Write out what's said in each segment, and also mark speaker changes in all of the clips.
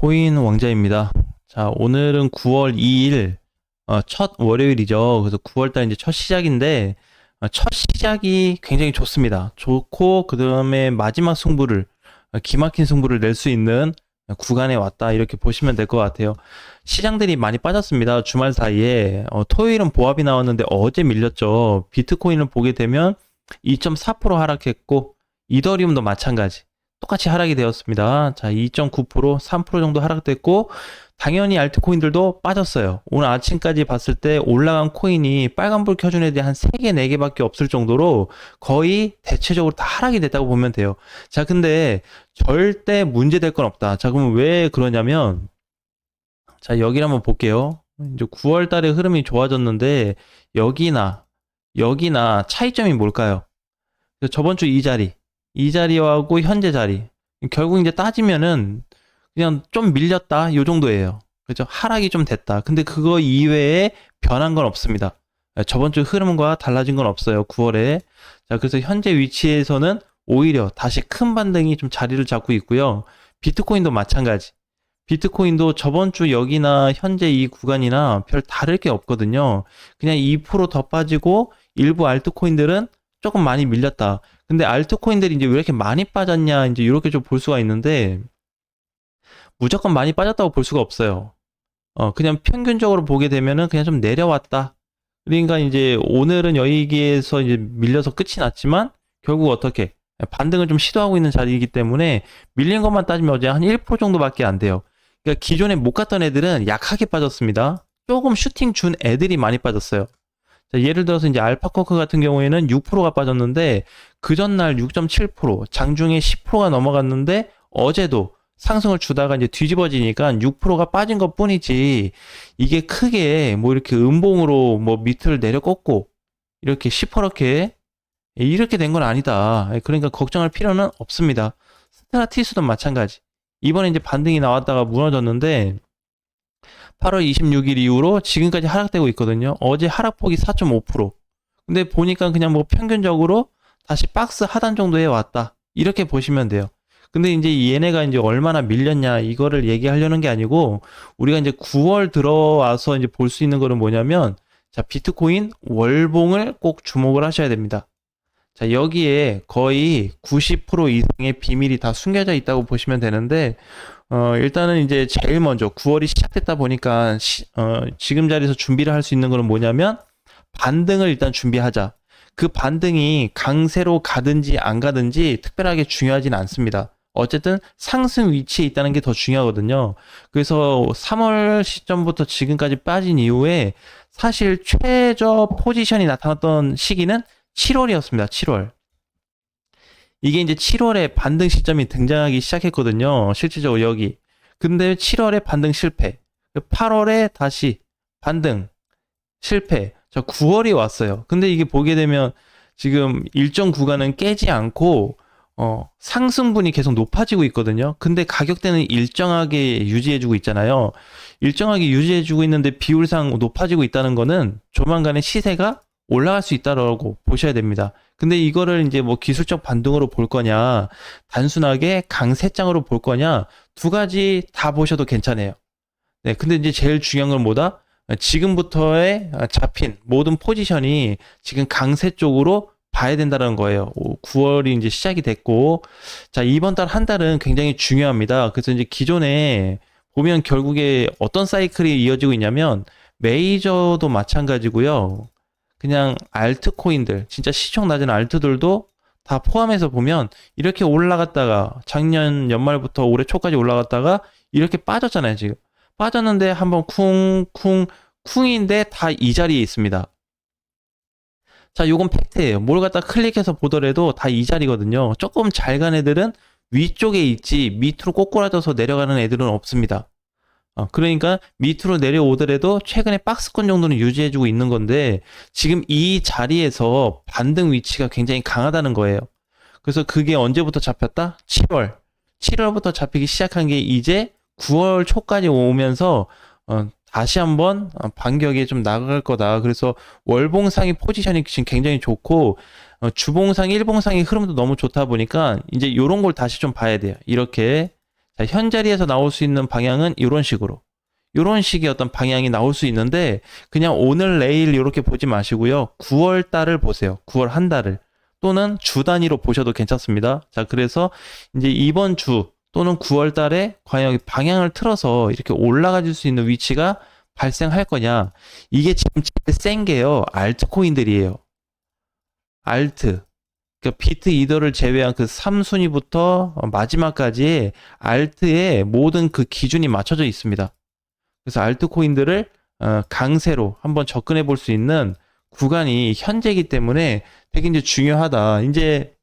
Speaker 1: 코인 왕자입니다. 자, 오늘은 9월 2일, 첫 월요일이죠. 그래서 9월달 이제 첫 시작인데, 첫 시작이 굉장히 좋습니다. 좋고, 그 다음에 마지막 승부를, 기막힌 승부를 낼 수 있는 구간에 왔다. 이렇게 보시면 될 것 같아요. 시장들이 많이 빠졌습니다. 주말 사이에. 토요일은 보합이 나왔는데 어제 밀렸죠. 비트코인을 보게 되면 2.4% 하락했고, 이더리움도 마찬가지. 똑같이 하락이 되었습니다. 자, 2.9%, 3% 정도 하락됐고, 당연히 알트코인들도 빠졌어요. 오늘 아침까지 봤을 때 올라간 코인이 빨간불 켜준 애들이 한 3개, 4개밖에 없을 정도로 거의 대체적으로 다 하락이 됐다고 보면 돼요. 자, 근데 절대 문제될 건 없다. 자, 그러면 왜 그러냐면, 자, 여기를 한번 볼게요. 이제 9월 달에 흐름이 좋아졌는데, 여기나 차이점이 뭘까요? 저번 주 이 자리하고 현재 자리. 결국 이제 따지면은 그냥 좀 밀렸다. 요 정도예요. 그죠? 하락이 좀 됐다. 근데 그거 이외에 변한 건 없습니다. 저번 주 흐름과 달라진 건 없어요. 9월에. 자, 그래서 현재 위치에서는 오히려 다시 큰 반등이 좀 자리를 잡고 있고요. 비트코인도 마찬가지. 비트코인도 저번 주 여기나 현재 이 구간이나 별 다를 게 없거든요. 그냥 2%더 빠지고 일부 알트코인들은 조금 많이 밀렸다. 근데 알트코인들이 이제 왜 이렇게 많이 빠졌냐, 이제 이렇게 좀 볼 수가 있는데, 무조건 많이 빠졌다고 볼 수가 없어요. 그냥 평균적으로 보게 되면은 그냥 좀 내려왔다. 그러니까 이제 오늘은 여기에서 이제 밀려서 끝이 났지만, 결국 어떻게, 반등을 좀 시도하고 있는 자리이기 때문에, 밀린 것만 따지면 어제 한 1% 정도밖에 안 돼요. 그러니까 기존에 못 갔던 애들은 약하게 빠졌습니다. 조금 슈팅 준 애들이 많이 빠졌어요. 자, 예를 들어서 이제 알파코크 같은 경우에는 6%가 빠졌는데 그 전날 6.7%, 장중에 10%가 넘어갔는데 어제도 상승을 주다가 이제 뒤집어지니까 6%가 빠진 것 뿐이지 이게 크게 뭐 이렇게 음봉으로 뭐 밑을 내려 꺾고 이렇게 시퍼렇게 이렇게 된 건 아니다. 그러니까 걱정할 필요는 없습니다. 스트라티스도 마찬가지. 이번에 이제 반등이 나왔다가 무너졌는데 8월 26일 이후로 지금까지 하락되고 있거든요. 어제 하락폭이 4.5%. 근데 보니까 그냥 뭐 평균적으로 다시 박스 하단 정도에 왔다. 이렇게 보시면 돼요. 근데 이제 얘네가 이제 얼마나 밀렸냐 이거를 얘기하려는 게 아니고 우리가 이제 9월 들어와서 이제 볼 수 있는 거는 뭐냐면 자, 비트코인 월봉을 꼭 주목을 하셔야 됩니다. 자, 여기에 거의 90% 이상의 비밀이 다 숨겨져 있다고 보시면 되는데 일단은 이제 제일 먼저 9월이 시작됐다 보니까 지금 자리에서 준비를 할 수 있는 거는 뭐냐면 반등을 일단 준비하자. 그 반등이 강세로 가든지 안 가든지 특별하게 중요하진 않습니다. 어쨌든 상승 위치에 있다는 게 더 중요하거든요. 그래서 3월 시점부터 지금까지 빠진 이후에 사실 최저 포지션이 나타났던 시기는 7월이었습니다. 7월. 이게 이제 7월에 반등 시점이 등장하기 시작했거든요. 실질적으로 여기. 근데 7월에 반등 실패. 8월에 다시 반등 실패. 자, 9월이 왔어요. 근데 이게 보게 되면 지금 일정 구간은 깨지 않고 상승분이 계속 높아지고 있거든요. 근데 가격대는 일정하게 유지해주고 있잖아요. 일정하게 유지해주고 있는데 비율상 높아지고 있다는 거는 조만간에 시세가 올라갈 수 있다라고 보셔야 됩니다. 근데 이거를 이제 뭐 기술적 반등으로 볼 거냐, 단순하게 강세장으로 볼 거냐, 두 가지 다 보셔도 괜찮아요. 네, 근데 이제 제일 중요한 건 뭐다? 지금부터의 잡힌 모든 포지션이 지금 강세 쪽으로 봐야 된다는 거예요. 9월이 이제 시작이 됐고, 자, 이번 달 한 달은 굉장히 중요합니다. 그래서 이제 기존에 보면 결국에 어떤 사이클이 이어지고 있냐면, 메이저도 마찬가지고요. 그냥 알트코인들, 진짜 시총 낮은 알트들도 다 포함해서 보면 이렇게 올라갔다가 작년 연말부터 올해 초까지 올라갔다가 이렇게 빠졌잖아요, 지금. 빠졌는데 한번 쿵인데 다 이 자리에 있습니다. 자, 요건 팩트예요. 뭘 갖다 클릭해서 보더라도 다 이 자리거든요. 조금 잘 간 애들은 위쪽에 있지 밑으로 꼬꾸라져서 내려가는 애들은 없습니다. 그러니까 밑으로 내려오더라도 최근에 박스권 정도는 유지해주고 있는 건데 지금 이 자리에서 반등 위치가 굉장히 강하다는 거예요. 그래서 그게 언제부터 잡혔다? 7월. 7월부터 잡히기 시작한 게 이제 9월 초까지 오면서 다시 한번 반격에 좀 나갈 거다. 그래서 월봉상의 포지션이 지금 굉장히 좋고 주봉상, 일봉상의 흐름도 너무 좋다 보니까 이제 이런 걸 다시 좀 봐야 돼요. 이렇게 자, 현 자리에서 나올 수 있는 방향은 이런 식으로. 이런 식의 어떤 방향이 나올 수 있는데 그냥 오늘 내일 이렇게 보지 마시고요. 9월 달을 보세요. 9월 한 달을. 또는 주 단위로 보셔도 괜찮습니다. 자, 그래서 이제 이번 주 또는 9월 달에 과연 방향을 틀어서 이렇게 올라가질 수 있는 위치가 발생할 거냐. 이게 지금 제일 센 게요. 알트코인들이에요. 알트. 그러니까 비트 이더를 제외한 그 3순위부터 마지막까지 알트의 모든 그 기준이 맞춰져 있습니다. 그래서 알트코인들을 강세로 한번 접근해 볼 수 있는 구간이 현재이기 때문에 되게 이제 중요하다. 이제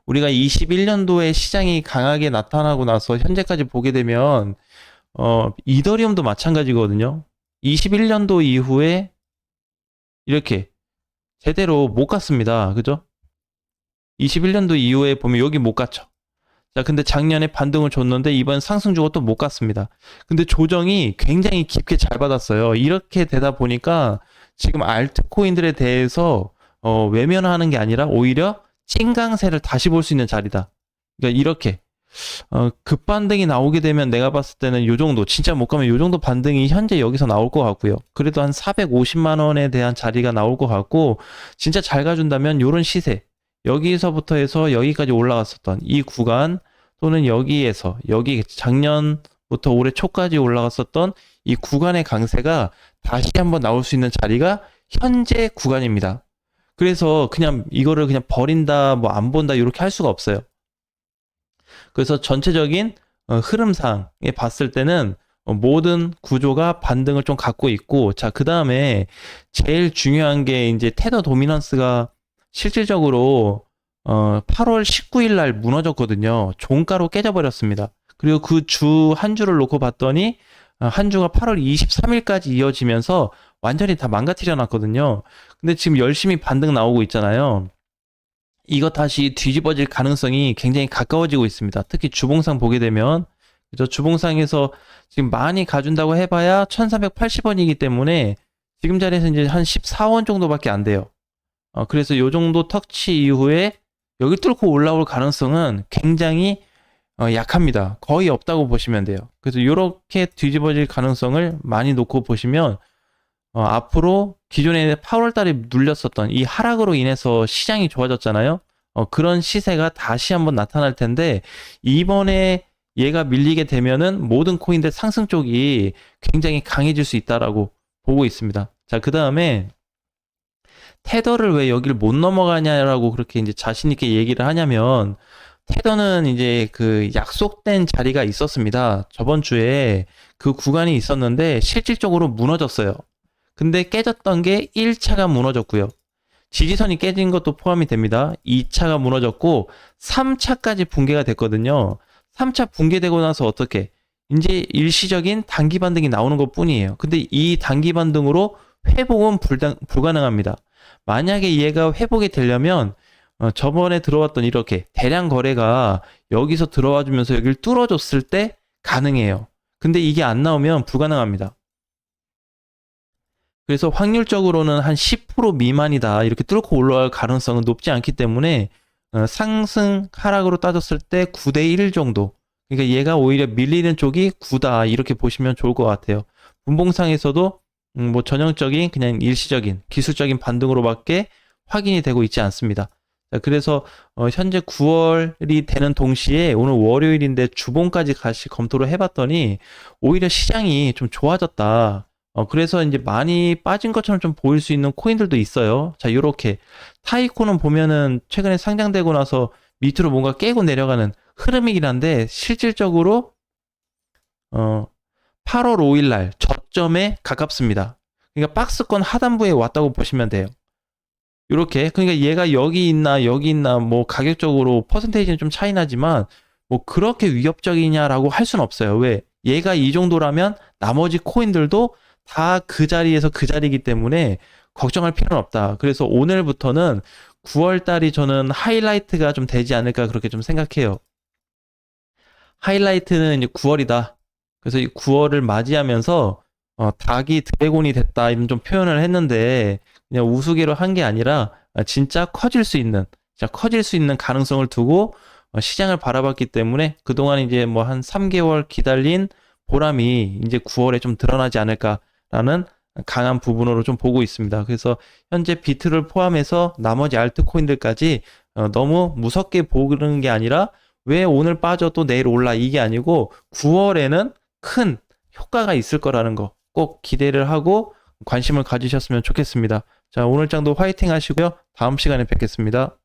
Speaker 1: 우리가 21년도에 시장이 강하게 나타나고 나서 현재까지 보게 되면 이더리움도 마찬가지거든요. 21년도 이후에 이렇게 제대로 못 갔습니다. 그죠? 21년도 이후에 보면 여기 못 갔죠. 자, 근데 작년에 반등을 줬는데 이번 상승 주고 또 못 갔습니다. 근데 조정이 굉장히 깊게 잘 받았어요. 이렇게 되다 보니까 지금 알트코인들에 대해서 외면하는 게 아니라 오히려 찐강세를 다시 볼 수 있는 자리다. 그러니까 이렇게 급반등이 나오게 되면 내가 봤을 때는 요 정도, 진짜 못 가면 요 정도 반등이 현재 여기서 나올 것 같고요. 그래도 한 450만 원에 대한 자리가 나올 것 같고, 진짜 잘 가준다면 요런 시세, 여기서부터 해서 여기까지 올라갔었던 이 구간, 또는 여기에서, 여기 작년부터 올해 초까지 올라갔었던 이 구간의 강세가 다시 한번 나올 수 있는 자리가 현재 구간입니다. 그래서 그냥 이거를 그냥 버린다, 뭐 안 본다, 이렇게 할 수가 없어요. 그래서 전체적인 흐름상에 봤을 때는 모든 구조가 반등을 좀 갖고 있고, 자, 그 다음에 제일 중요한 게 이제 테더 도미넌스가 실질적으로 8월 19일 날 무너졌거든요. 종가로 깨져버렸습니다. 그리고 그 주 한 주를 놓고 봤더니 한 주가 8월 23일까지 이어지면서 완전히 다 망가뜨려 놨거든요. 근데 지금 열심히 반등 나오고 있잖아요. 이거 다시 뒤집어질 가능성이 굉장히 가까워지고 있습니다. 특히 주봉상 보게 되면, 그죠? 주봉상에서 지금 많이 가준다고 해봐야 1380원이기 때문에 지금 자리에서 이제 한 14원 정도밖에 안 돼요. 그래서 요 정도 터치 이후에 여기 뚫고 올라올 가능성은 굉장히 약합니다. 거의 없다고 보시면 돼요. 그래서 이렇게 뒤집어질 가능성을 많이 놓고 보시면 앞으로 기존에 8월 달에 눌렸었던 이 하락으로 인해서 시장이 좋아졌잖아요. 그런 시세가 다시 한번 나타날 텐데 이번에 얘가 밀리게 되면은 모든 코인들 상승 쪽이 굉장히 강해질 수 있다라고 보고 있습니다. 자, 그 다음에 테더를 왜 여기를 못 넘어가냐라고 그렇게 이제 자신 있게 얘기를 하냐면, 테더는 이제 그 약속된 자리가 있었습니다. 저번 주에 그 구간이 있었는데 실질적으로 무너졌어요. 근데 깨졌던 게 1차가 무너졌고요. 지지선이 깨진 것도 포함이 됩니다. 2차가 무너졌고 3차까지 붕괴가 됐거든요. 3차 붕괴되고 나서 어떻게? 이제 일시적인 단기 반등이 나오는 것 뿐이에요. 근데 이 단기 반등으로 회복은 불가능합니다. 만약에 얘가 회복이 되려면 저번에 들어왔던 이렇게 대량 거래가 여기서 들어와 주면서 여기를 뚫어줬을 때 가능해요. 근데 이게 안 나오면 불가능합니다. 그래서 확률적으로는 한 10% 미만이다. 이렇게 뚫고 올라갈 가능성은 높지 않기 때문에 상승 하락으로 따졌을 때 9대1 정도. 그러니까 얘가 오히려 밀리는 쪽이 9다. 이렇게 보시면 좋을 것 같아요. 분봉상에서도 뭐 전형적인 그냥 일시적인 기술적인 반등으로밖에 확인이 되고 있지 않습니다. 자, 그래서 현재 9월이 되는 동시에 오늘 월요일인데 주봉까지 같이 검토를 해봤더니 오히려 시장이 좀 좋아졌다. 그래서 이제 많이 빠진 것처럼 좀 보일 수 있는 코인들도 있어요. 자, 요렇게 타이코는 보면은 최근에 상장되고 나서 밑으로 뭔가 깨고 내려가는 흐름이긴 한데 실질적으로 8월 5일 날 저점에 가깝습니다. 그러니까 박스권 하단부에 왔다고 보시면 돼요. 이렇게, 그러니까 얘가 여기 있나 뭐 가격적으로 퍼센테이지는 좀 차이 나지만 뭐 그렇게 위협적이냐라고 할 수는 없어요. 왜? 얘가 이 정도라면 나머지 코인들도 다 그 자리에서 그 자리이기 때문에 걱정할 필요는 없다. 그래서 오늘부터는 9월 달이 저는 하이라이트가 좀 되지 않을까 그렇게 좀 생각해요. 하이라이트는 이제 9월이다. 그래서 이 9월을 맞이하면서 닭이 드래곤이 됐다 이런 좀 표현을 했는데 그냥 우스개로 한 게 아니라 진짜 커질 수 있는 가능성을 두고 시장을 바라봤기 때문에 그동안 이제 뭐 한 3개월 기다린 보람이 이제 9월에 좀 드러나지 않을까라는 강한 부분으로 좀 보고 있습니다. 그래서 현재 비트를 포함해서 나머지 알트코인들까지 너무 무섭게 보는 게 아니라 왜 오늘 빠져 또 내일 올라 이게 아니고 9월에는 큰 효과가 있을 거라는 거 꼭 기대를 하고 관심을 가지셨으면 좋겠습니다. 자, 오늘 장도 화이팅 하시고요. 다음 시간에 뵙겠습니다.